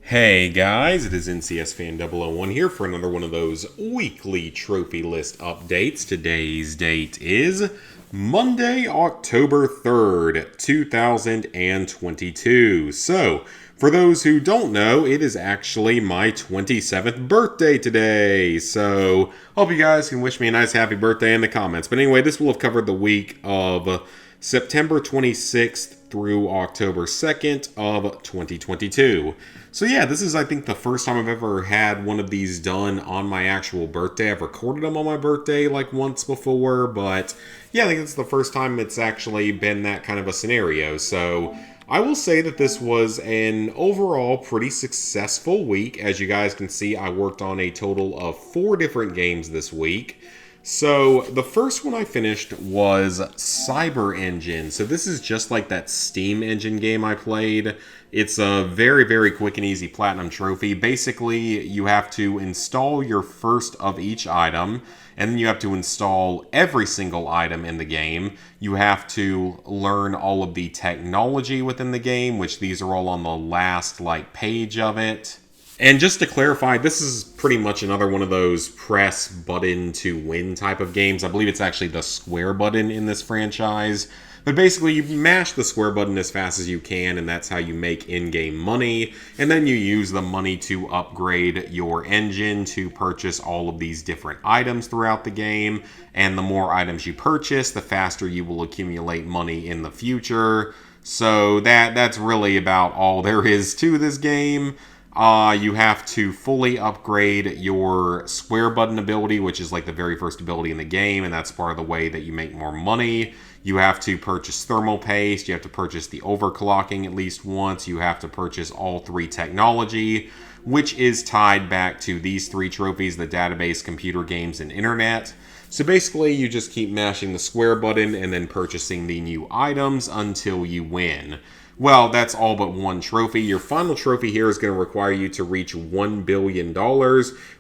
Hey guys, it is NCS Fan 001 here for another one of those weekly trophy list updates. Today's date is Monday, October 3rd, 2022. So, for those who don't know, it is actually my 27th birthday today. So, hope you guys can wish me a nice happy birthday in the comments. But anyway, this will have covered the week of September 26th through October 2nd of 2022. So yeah, this is, I think, the first time I've ever had one of these done on my actual birthday. I've recorded them on my birthday like once before, but yeah, I think it's the first time it's actually been that kind of a scenario. So I will say that this was an overall pretty successful week. As you guys can see, I worked on a total of 4 different games this week. So the first one I finished was Cyber Engine. So this is just like that Steam Engine game I played. It's a very, very quick and easy platinum trophy. Basically, you have to install your first of each item, and then you have to install every single item in the game. You have to learn all of the technology within the game, which these are all on the last page of it. And just to clarify, this is pretty much another one of those press button to win type of games. I believe it's actually the square button in this franchise. But basically, you mash the square button as fast as you can, and that's how you make in-game money. And then you use the money to upgrade your engine to purchase all of these different items throughout the game. And the more items you purchase, the faster you will accumulate money in the future. So that's really about all there is to this game. You have to fully upgrade your square button ability, which is like the very first ability in the game, and that's part of the way that you make more money. You have to purchase thermal paste, you have to purchase the overclocking at least once, you have to purchase all 3 technology, which is tied back to these 3 trophies: the database, computer games, and internet. So basically, you just keep mashing the square button and then purchasing the new items until you win. Well, that's all but one trophy. Your final trophy here is going to require you to reach $1 billion,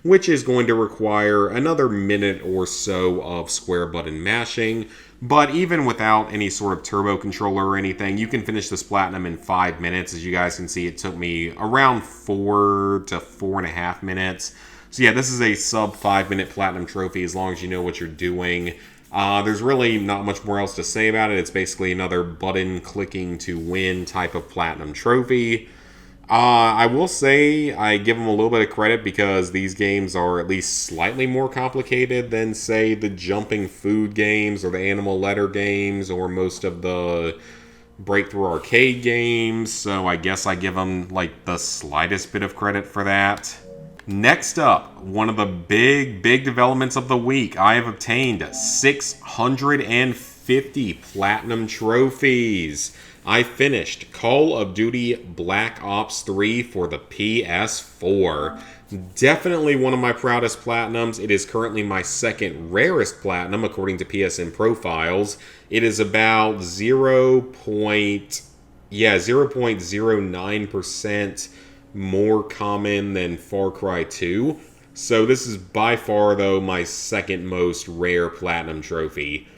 which is going to require another minute or so of square button mashing. But even without any sort of turbo controller or anything, you can finish this platinum in 5 minutes. As you guys can see, it took me around 4 to 4.5 minutes. So yeah, this is a sub 5-minute platinum trophy as long as you know what you're doing. There's really not much more else to say about it. It's basically another button clicking to win type of platinum trophy. I will say I give them a little bit of credit because these games are at least slightly more complicated than, say, the jumping food games or the animal letter games or most of the breakthrough arcade games. So I guess I give them the slightest bit of credit for that. Next up, one of the big developments of the week. I have obtained 650 platinum trophies. I finished Call of Duty Black Ops 3 for the PS4. Definitely one of my proudest platinums. It is currently my second rarest platinum according to PSN profiles. It is about 0.09% more common than Far Cry 2. So this is by far, though, my second most rare platinum trophy.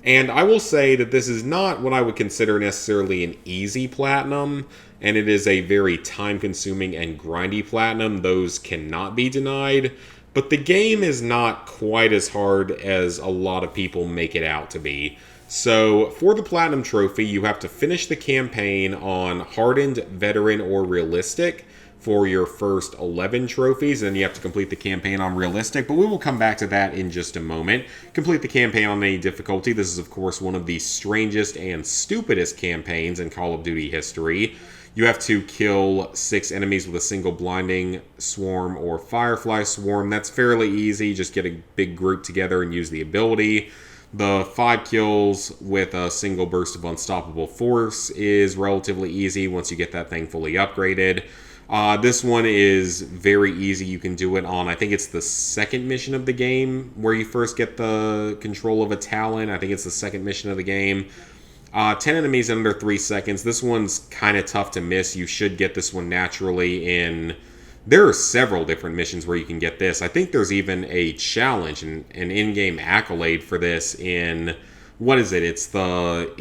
And I will say that this is not what I would consider necessarily an easy platinum, and it is a very time-consuming and grindy platinum. Those cannot be denied. But the game is not quite as hard as a lot of people make it out to be. So, for the Platinum Trophy, you have to finish the campaign on Hardened, Veteran, or Realistic for your first 11 trophies, and then you have to complete the campaign on Realistic, but we will come back to that in just a moment. Complete the campaign on any difficulty. This is, of course, one of the strangest and stupidest campaigns in Call of Duty history. You have to kill 6 enemies with a single blinding swarm or firefly swarm. That's fairly easy. Just get a big group together and use the ability. The 5 kills with a single burst of unstoppable force is relatively easy once you get that thing fully upgraded. This one is very easy. You can do it on, I think it's the second mission of the game where you first get the control of a Talon. I think it's the second mission of the game. 10 enemies in under 3 seconds. This one's kind of tough to miss. You should get this one naturally in... There are several different missions where you can get this. I think there's even a challenge, an in-game accolade for this in... What is it? It's the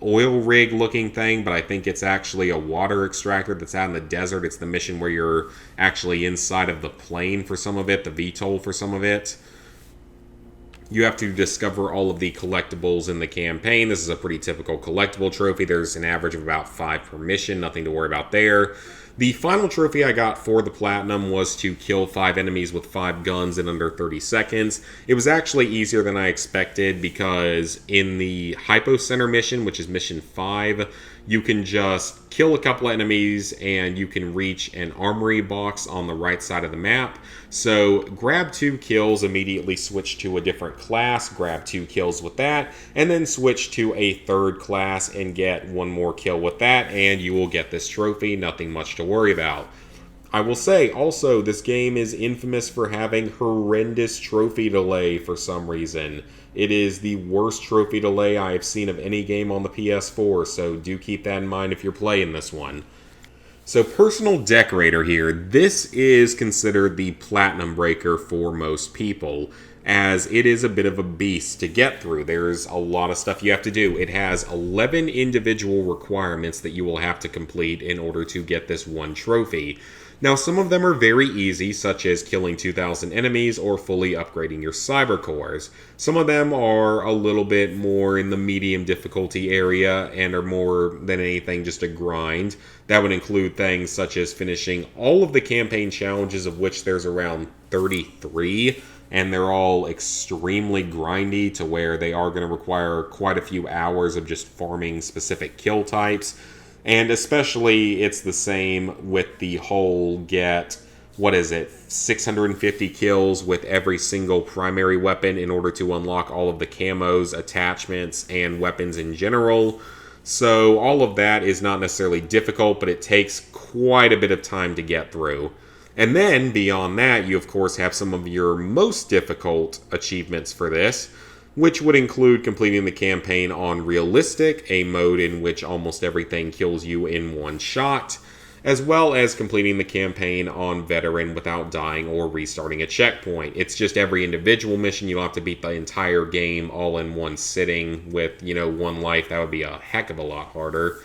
oil rig looking thing, but I think it's actually a water extractor that's out in the desert. It's the mission where you're actually inside of the plane for some of it, the VTOL for some of it. You have to discover all of the collectibles in the campaign. This is a pretty typical collectible trophy. There's an average of about 5 per mission, nothing to worry about there. The final trophy I got for the Platinum was to kill 5 enemies with 5 guns in under 30 seconds. It was actually easier than I expected because in the Hypo Center mission, which is mission 5, you can just kill a couple of enemies and you can reach an armory box on the right side of the map. So grab 2 kills, immediately switch to a different class, grab 2 kills with that, and then switch to a 3rd class and get 1 more kill with that, and you will get this trophy. Nothing much to worry about. I will say, also, this game is infamous for having horrendous trophy delay for some reason. It is the worst trophy delay I have seen of any game on the PS4, so do keep that in mind if you're playing this one. So, Personal Decorator here, this is considered the platinum breaker for most people, as it is a bit of a beast to get through. There's a lot of stuff you have to do. It has 11 individual requirements that you will have to complete in order to get this one trophy. Now, some of them are very easy, such as killing 2,000 enemies or fully upgrading your cyber cores. Some of them are a little bit more in the medium difficulty area and are more than anything just a grind. That would include things such as finishing all of the campaign challenges, of which there's around 33, and they're all extremely grindy to where they are going to require quite a few hours of just farming specific kill types. And especially, it's the same with the whole get, 650 kills with every single primary weapon in order to unlock all of the camos, attachments, and weapons in general. So all of that is not necessarily difficult, but it takes quite a bit of time to get through. And then, beyond that, you of course have some of your most difficult achievements for this, which would include completing the campaign on Realistic, a mode in which almost everything kills you in one shot, as well as completing the campaign on Veteran without dying or restarting a checkpoint. It's just every individual mission. You'll have to beat the entire game all in one sitting with, 1 life. That would be a heck of a lot harder.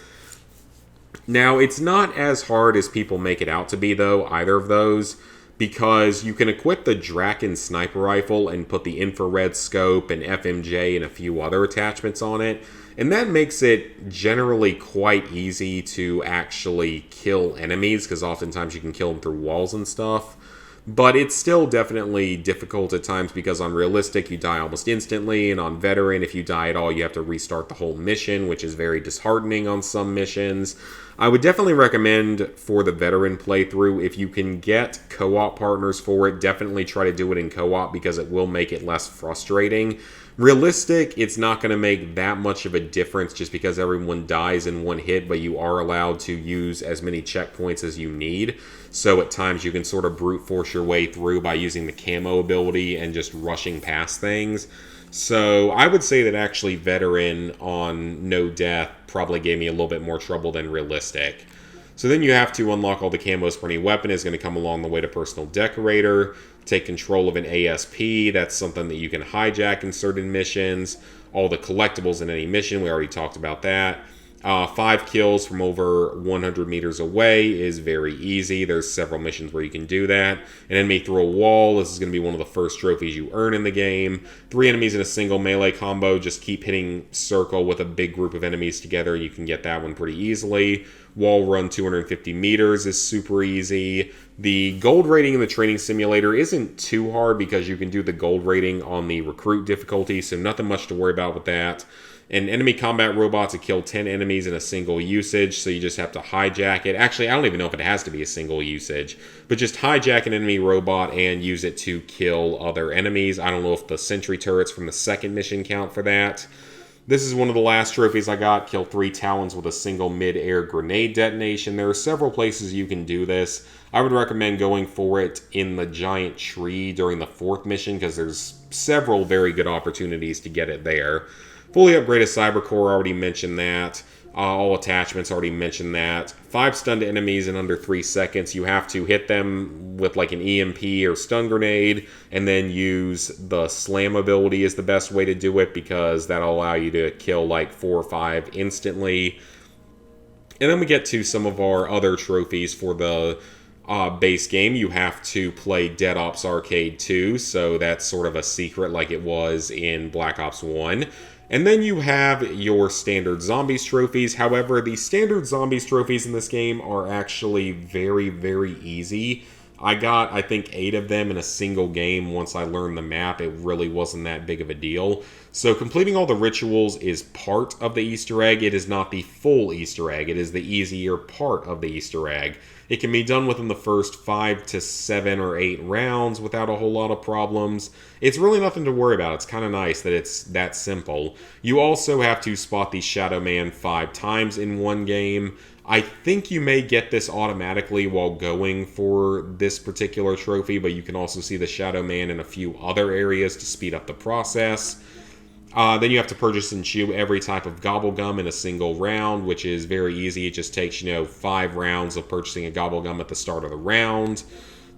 Now, it's not as hard as people make it out to be, though, either of those, because you can equip the Draken sniper rifle and put the infrared scope and FMJ and a few other attachments on it, and that makes it generally quite easy to actually kill enemies, because oftentimes you can kill them through walls and stuff. But it's still definitely difficult at times because on Realistic you die almost instantly, and on Veteran if you die at all you have to restart the whole mission, which is very disheartening on some missions. I would definitely recommend for the Veteran playthrough, if you can get co-op partners for it, definitely try to do it in co-op because it will make it less frustrating. Realistic, it's not going to make that much of a difference just because everyone dies in one hit, but you are allowed to use as many checkpoints as you need. So at times you can sort of brute force your way through by using the camo ability and just rushing past things. So I would say that actually Veteran on No Death probably gave me a little bit more trouble than Realistic. So then you have to unlock all the camos for any weapon. Is going to come along the way to Personal Decorator. Take control of an ASP. That's something that you can hijack in certain missions. All the collectibles in any mission. We already talked about that. 5 kills from over 100 meters away is very easy. There's several missions where you can do that. An enemy through a wall. This is going to be one of the first trophies you earn in the game. 3 enemies in a single melee combo. Just keep hitting circle with a big group of enemies together and you can get that one pretty easily. Wall run 250 meters is super easy. The gold rating in the training simulator isn't too hard because you can do the gold rating on the recruit difficulty, so nothing much to worry about with that. An enemy combat robot to kill 10 enemies in a single usage, so you just have to hijack it. Actually, I don't even know if it has to be a single usage, but just hijack an enemy robot and use it to kill other enemies. I don't know if the sentry turrets from the second mission count for that. This is one of the last trophies I got. Kill 3 Talons with a single mid-air grenade detonation. There are several places you can do this. I would recommend going for it in the giant tree during the 4th mission because there's several very good opportunities to get it there. Fully upgraded cyber core, already mentioned that. All attachments, already mentioned that. 5 stunned enemies in under 3 seconds. You have to hit them with like an EMP or stun grenade, and then use the slam ability is the best way to do it, because that'll allow you to kill like 4 or 5 instantly. And then we get to some of our other trophies for the base game. You have to play Dead Ops Arcade 2, so that's sort of a secret like it was in Black Ops 1. And then you have your standard zombies trophies. However, the standard zombies trophies in this game are actually very, very easy. I got, I think, 8 of them in a single game once I learned the map. It really wasn't that big of a deal. So completing all the rituals is part of the Easter egg. It is not the full Easter egg. It is the easier part of the Easter egg. It can be done within the first 5 to 7 or 8 rounds without a whole lot of problems. It's really nothing to worry about. It's kind of nice that it's that simple. You also have to spot the Shadow Man 5 times in one game. I think you may get this automatically while going for this particular trophy, but you can also see the Shadow Man in a few other areas to speed up the process. Then you have to purchase and chew every type of gobble gum in a single round, which is very easy. It just takes, 5 rounds of purchasing a gobble gum at the start of the round.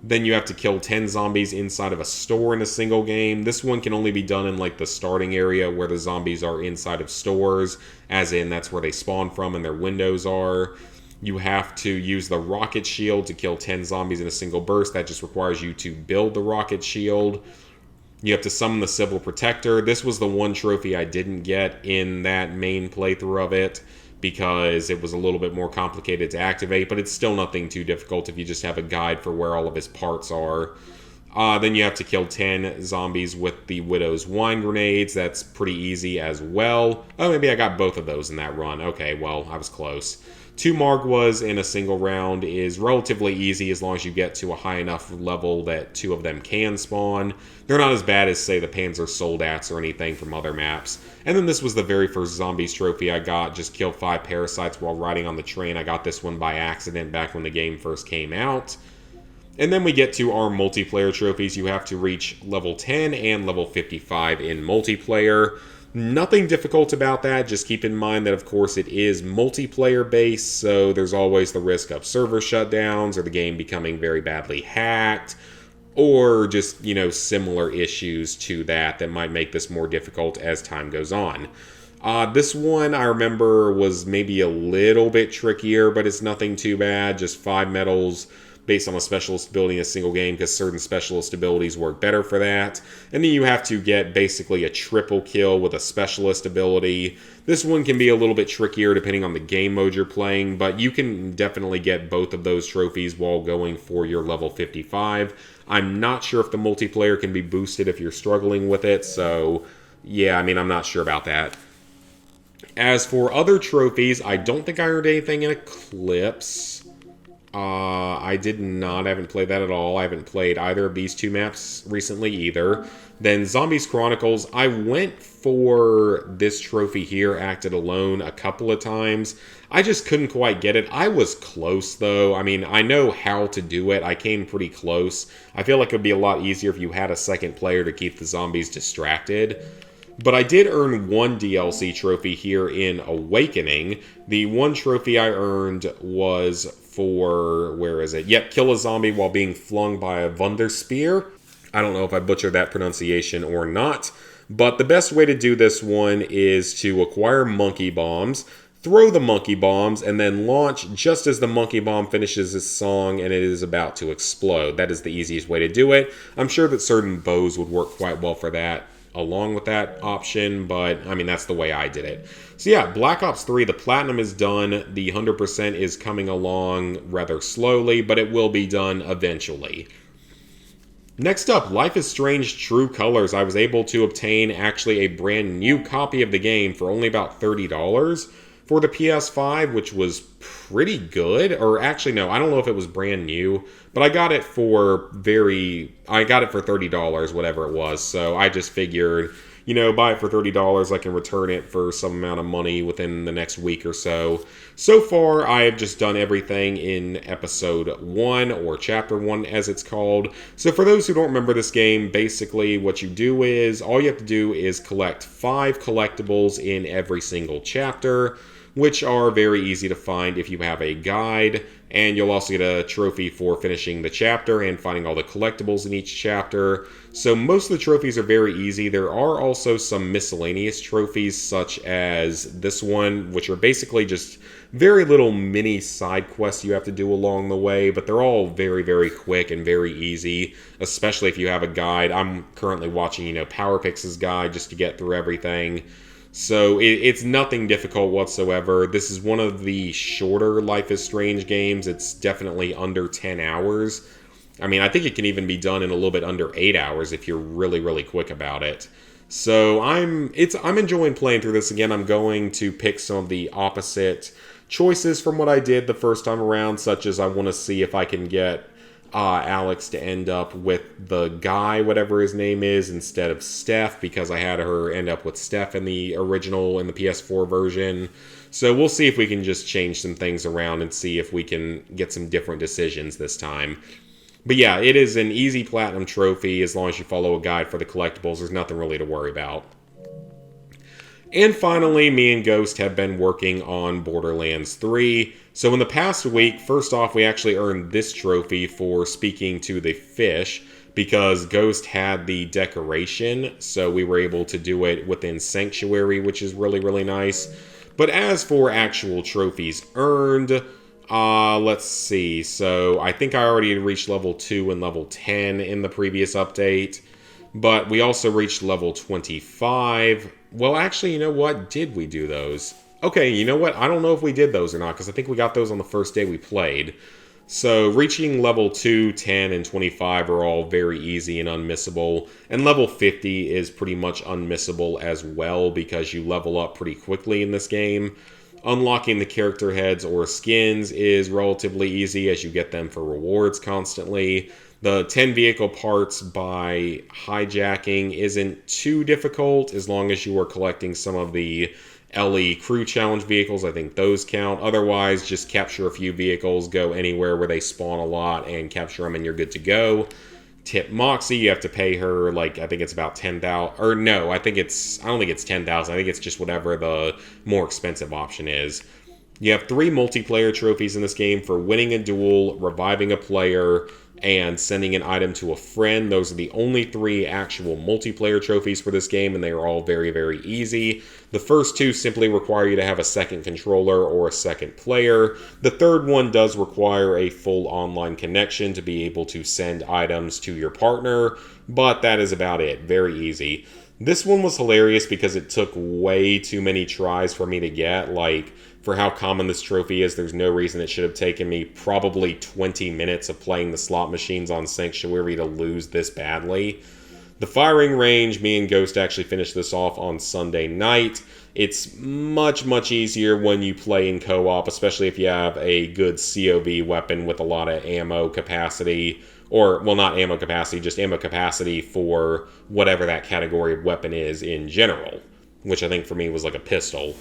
Then you have to kill 10 zombies inside of a store in a single game. This one can only be done in like the starting area where the zombies are inside of stores, as in that's where they spawn from and their windows are. You have to use the rocket shield to kill 10 zombies in a single burst. That just requires you to build the rocket shield. You have to summon the Civil Protector. This was the one trophy I didn't get in that main playthrough of it, because it was a little bit more complicated to activate, but it's still nothing too difficult if you just have a guide for where all of his parts are. Then you have to kill 10 zombies with the Widow's Wine Grenades. That's pretty easy as well. Oh, maybe I got both of those in that run. Okay, well, I was close. 2 Margwas in a single round is relatively easy as long as you get to a high enough level that 2 of them can spawn. They're not as bad as, say, the Panzer Soldats or anything from other maps. And then this was the very first Zombies trophy I got. Just kill 5 parasites while riding on the train. I got this one by accident back when the game first came out. And then we get to our multiplayer trophies. You have to reach level 10 and level 55 in multiplayer. Nothing difficult about that. Just keep in mind that, of course, it is multiplayer based, so there's always the risk of server shutdowns or the game becoming very badly hacked, or just, similar issues to that might make this more difficult as time goes on. This one, I remember, was maybe a little bit trickier, but it's nothing too bad. Just 5 medals based on a specialist ability in a single game, because certain specialist abilities work better for that. And then you have to get basically a triple kill with a specialist ability. This one can be a little bit trickier depending on the game mode you're playing, but you can definitely get both of those trophies while going for your level 55. I'm not sure if the multiplayer can be boosted if you're struggling with it, so yeah, I'm not sure about that. As for other trophies, I don't think I earned anything in Eclipse. I did not. I haven't played that at all. I haven't played either of these 2 maps recently either. Then Zombies Chronicles, I went for this trophy here, Acted Alone, a couple of times. I just couldn't quite get it. I was close, though. I know how to do it. I came pretty close. I feel like it would be a lot easier if you had a second player to keep the zombies distracted. But I did earn 1 DLC trophy here in Awakening. The 1 trophy I earned was for, where is it? Yep, kill a zombie while being flung by a Wunderspear. I don't know if I butchered that pronunciation or not. But the best way to do this one is to acquire monkey bombs, throw the monkey bombs, and then launch just as the monkey bomb finishes its song and it is about to explode. That is the easiest way to do it. I'm sure that certain bows would work quite well for that, along with that option, but that's the way I did it. So yeah, Black Ops 3, the Platinum is done. The 100% is coming along rather slowly, but it will be done eventually. Next up, Life is Strange True Colors. I was able to obtain actually a brand new copy of the game for only about $30 for the PS5, which was pretty good. Or actually, no, I don't know if it was brand new, but I got it for $30, whatever it was. So I just figured, buy it for $30, I can return it for some amount of money within the next week or so. So far, I have just done everything in Episode 1, or Chapter 1 as it's called. So for those who don't remember this game, basically what you do is, all you have to do is collect 5 collectibles in every single chapter. which are very easy to find if you have a guide. And you'll also get a trophy for finishing the chapter and finding all the collectibles in each chapter. So most of the trophies are very easy. There are also some miscellaneous trophies, such as this one, which are basically just very little mini side quests you have to do along the way, but they're all very, very quick and very easy, especially if you have a guide. I'm currently watching, PowerPix's guide just to get through everything. So it's nothing difficult whatsoever. This is one of the shorter Life is Strange games. It's definitely under 10 hours. I mean, I think it can even be done in a little bit under 8 hours if you're really, really quick about it. So I'm enjoying playing through this again. I'm going to pick some of the opposite choices from what I did the first time around, such as I want to see if I can get Alex to end up with the guy, whatever his name is, instead of Steph, because I had her end up with Steph in the original, in the PS4 version. So we'll see if we can just change some things around and see if we can get some different decisions this time. But yeah, it is an easy platinum trophy as long as you follow a guide for the collectibles. There's nothing really to worry about. And finally, me and Ghost have been working on Borderlands 3. So in the past week, first off, we actually earned this trophy for speaking to the fish, because Ghost had the decoration, so we were able to do it within Sanctuary, which is really, really nice. But as for actual trophies earned, let's see. So I think I already reached level 2 and level 10 in the previous update. But we also reached level 25. Well, actually, you know what? Did we do those? Okay, you know what? I don't know if we did those or not, because I think we got those on the first day we played. So reaching level 2, 10, and 25 are all very easy and unmissable. And level 50 is pretty much unmissable as well, because you level up pretty quickly in this game. Unlocking the character heads or skins is relatively easy, as you get them for rewards constantly. The 10 vehicle parts by hijacking isn't too difficult, as long as you are collecting some of the LE crew challenge vehicles. I think those count. Otherwise, just capture a few vehicles, go anywhere where they spawn a lot, and capture them, and you're good to go. Tip Moxie, you have to pay her, I think it's about 10,000, or no, I don't think it's 10,000, I think it's just whatever the more expensive option is. You have 3 multiplayer trophies in this game for winning a duel, reviving a player, and sending an item to a friend. Those are the only 3 actual multiplayer trophies for this game, and they are all very, very easy. The first 2 simply require you to have a second controller or a second player. The third one does require a full online connection to be able to send items to your partner, but that is about it. Very easy. This one was hilarious because it took way too many tries for me to get. For how common this trophy is, there's no reason it should have taken me probably 20 minutes of playing the slot machines on Sanctuary to lose this badly. The firing range, me and Ghost actually finished this off on Sunday night. It's much, much easier when you play in co-op, especially if you have a good COV weapon with a lot of ammo capacity. Or, well, not ammo capacity, just ammo capacity for whatever that category of weapon is in general, which I think for me was like a pistol.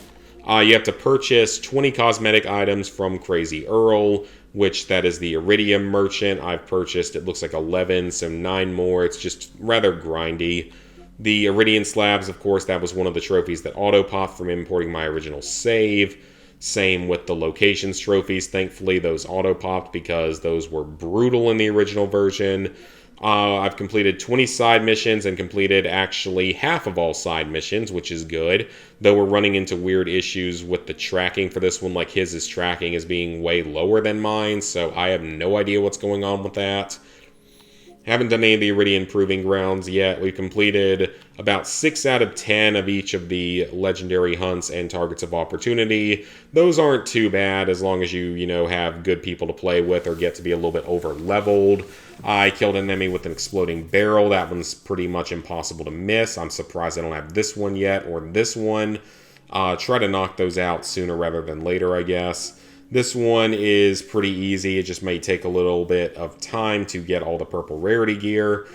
You have to purchase 20 cosmetic items from Crazy Earl, which that is the Iridium merchant. I've purchased, it looks like 11, so 9 more. It's just rather grindy. The Iridium slabs, of course, that was one of the trophies that auto-popped from importing my original save. Same with the locations trophies. Thankfully, those auto-popped because those were brutal in the original version. I've completed 20 side missions and completed actually half of all side missions, which is good. Though we're running into weird issues with the tracking for this one, like his tracking is being way lower than mine, so I have no idea what's going on with that. Haven't done any of the Iridium Proving Grounds yet. We've completed about 6 out of 10 of each of the legendary hunts and targets of opportunity. Those aren't too bad as long as you have good people to play with or get to be a little bit over-leveled. I killed an enemy with an exploding barrel. That one's pretty much impossible to miss. I'm surprised I don't have this one yet or this one. Try to knock those out sooner rather than later, I guess. This one is pretty easy. It just may take a little bit of time to get all the purple rarity gear.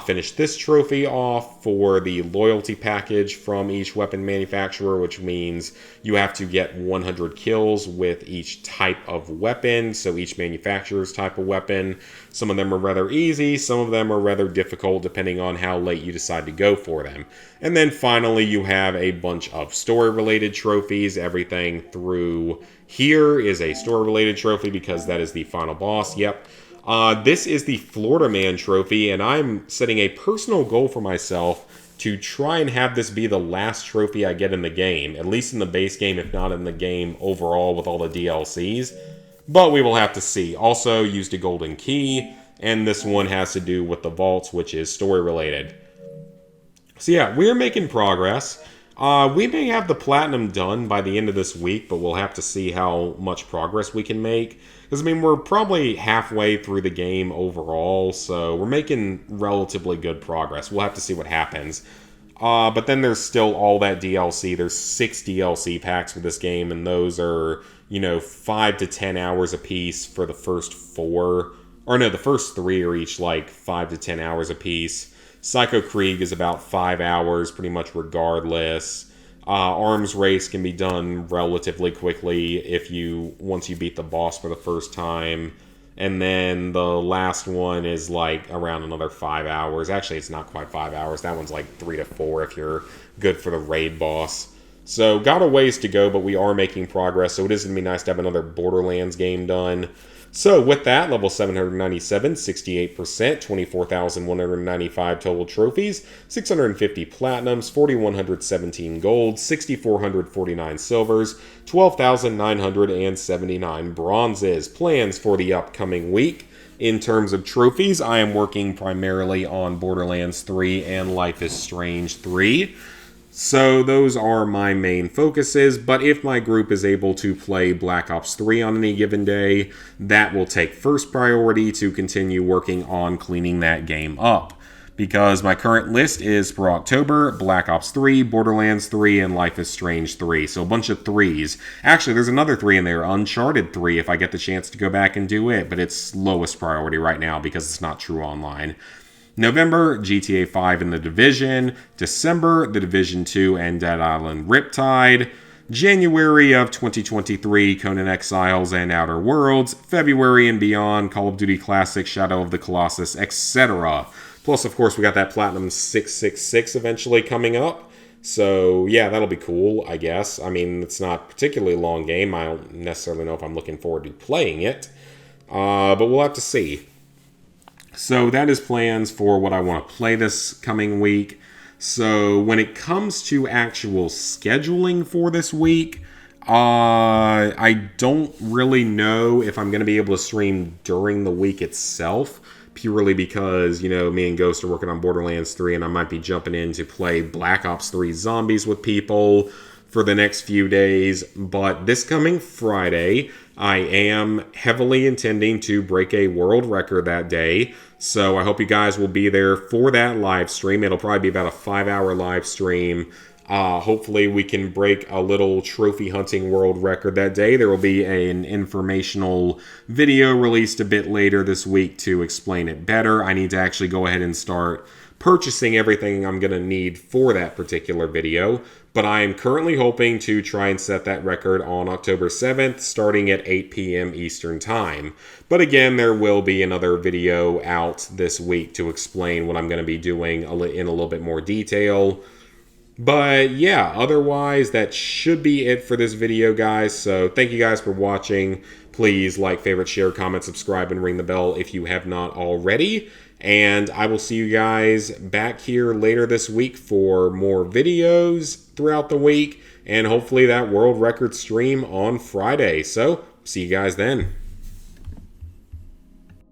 Finish this trophy off for the loyalty package from each weapon manufacturer, which means you have to get 100 kills with each type of weapon, so each manufacturer's type of weapon. Some of them are rather easy, some of them are rather difficult depending on how late you decide to go for them. And then finally you have a bunch of story-related trophies. Everything through here is a story-related trophy because that is the final boss. Yep. This is the Florida Man trophy, and I'm setting a personal goal for myself to try and have this be the last trophy I get in the game, at least in the base game, if not in the game overall with all the DLCs. But we will have to see. Also, used a golden key, and this one has to do with the vaults, which is story-related. So yeah, we're making progress. We may have the platinum done by the end of this week, but we'll have to see how much progress we can make. Because, I mean, we're probably halfway through the game overall, so we're making relatively good progress. We'll have to see what happens. But then there's still all that DLC. There's 6 DLC packs for this game, and those are, 5 to 10 hours a piece for the first 4. Or no, the first 3 are each like 5 to 10 hours a piece. Psycho Krieg is about 5 hours, pretty much regardless. Arms Race can be done relatively quickly once you beat the boss for the first time. And then the last one is like around another 5 hours. Actually, it's not quite 5 hours. That one's like 3 to 4 if you're good for the raid boss. So got a ways to go, but we are making progress. So it is going to be nice to have another Borderlands game done. So with that, level 797, 68%, 24,195 total trophies, 650 platinums, 4,117 golds, 6,449 silvers, 12,979 bronzes. Plans for the upcoming week. In terms of trophies, I am working primarily on Borderlands 3 and Life is Strange 3. So those are my main focuses, but if my group is able to play Black Ops 3 on any given day, that will take first priority to continue working on cleaning that game up. Because my current list is for October, Black Ops 3, Borderlands 3, and Life is Strange 3. So a bunch of 3s. Actually, there's another 3 in there, Uncharted 3, if I get the chance to go back and do it, but it's lowest priority right now because it's not true online. November, GTA 5 and The Division. December, The Division 2 and Dead Island Riptide. January of 2023, Conan Exiles and Outer Worlds. February and beyond, Call of Duty Classic, Shadow of the Colossus, etc. Plus, of course, we got that Platinum 666 eventually coming up. So, yeah, that'll be cool, I guess. I mean, it's not a particularly long game. I don't necessarily know if I'm looking forward to playing it. But we'll have to see. So that is plans for what I want to play this coming week. So when it comes to actual scheduling for this week, I don't really know if I'm going to be able to stream during the week itself, purely because, me and Ghost are working on Borderlands 3, and I might be jumping in to play Black Ops 3 Zombies with people for the next few days. But this coming Friday, I am heavily intending to break a world record that day. So I hope you guys will be there for that live stream. It'll probably be about a 5-hour live stream. Hopefully we can break a little trophy hunting world record that day. There will be an informational video released a bit later this week to explain it better. I need to actually go ahead and start purchasing everything I'm going to need for that particular video. But I am currently hoping to try and set that record on October 7th, starting at 8 p.m. Eastern Time. But again, there will be another video out this week to explain what I'm going to be doing in a little bit more detail. But yeah, otherwise, that should be it for this video, guys. So thank you guys for watching. Please like, favorite, share, comment, subscribe, and ring the bell if you have not already. And I will see you guys back here later this week for more videos throughout the week. And hopefully that world record stream on Friday. So, see you guys then.